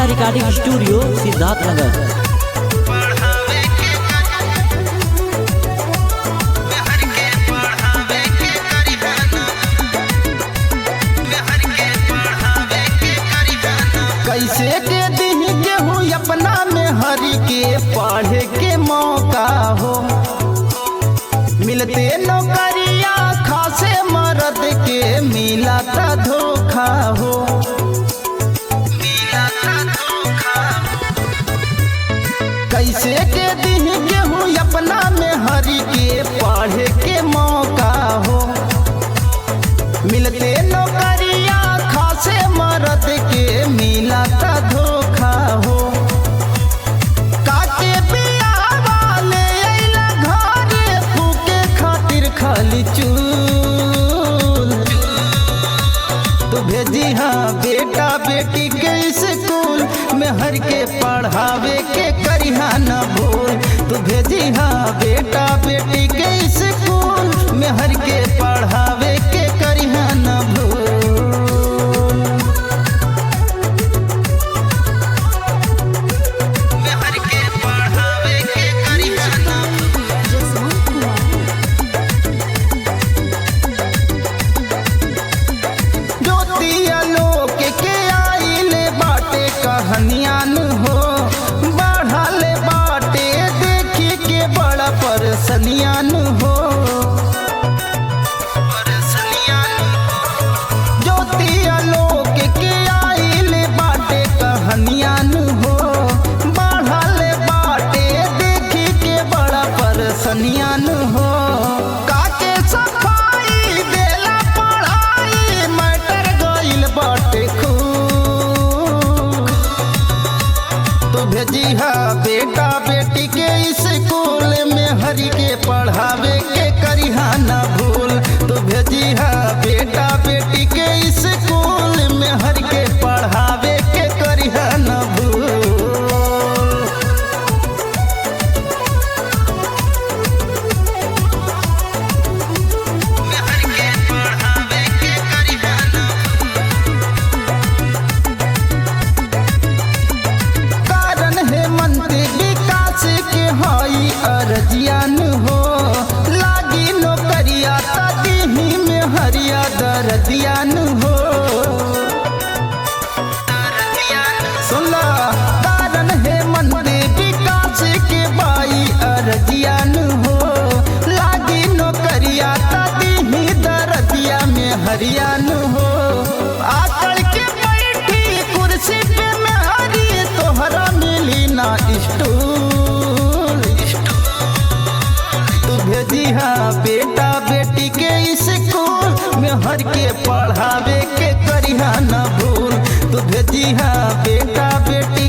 Geeta recording studio Siddharthnagar. कैसे के दिन गेहूँ अपना में हरी के पढ़े के मौका हो, मिलते नौकरिया खासे मर्द के मिला था धोखा हो। कैसे के दिन गेहूँ अपना में हरी के पढ़े के मौका हो, मिलते नौकरिया खासे मर्द के मिला था धोखा हो। काके बियाह वाले अइला घरे फूके खातिर खाली चूल। तू भेजी हाँ बेटा बेटी के स्कूल में हर के पढ़ावे के करिहा न भूल। तू भेजी हाँ बेटा बेटी के स्कूल में हर के पढ़ावे के करिहा न भूल। कहानियान हो बढ़ाले बाटे देखी के बड़ा परसनियान हो। ज्योतिया लोक के आइल बाटे कहानियान हो बढ़ाले बाटे देखी के बड़ा परसनियान हो। काके सफाई देला पढ़ाई मैटर गइल बाटे भेजी हाँ बेटा बेटी के स्कूल में हरी के पढ़ावे के करिहा न भूल। तो भेजी हाँ बेटा बेटी के स्कूल में हरी के पढ़ावे के करिहा न भूल। अर्जियान हो लागी नौकरिया तदही में हरिया दर्दियान हो। सुनला कारण है मंदी विकास के बाई अर्जियान हो लागी नौकरिया तदही दर्दिया में हरियान हो। आकर के बैठी कुर्सी पे में हरी तोहरा मिली ना स्टूल। भेजी हाँ बेटा बेटी के स्कूल में हर के पढ़ावे के करिहा न भूल। तो भेजी हाँ बेटा बेटी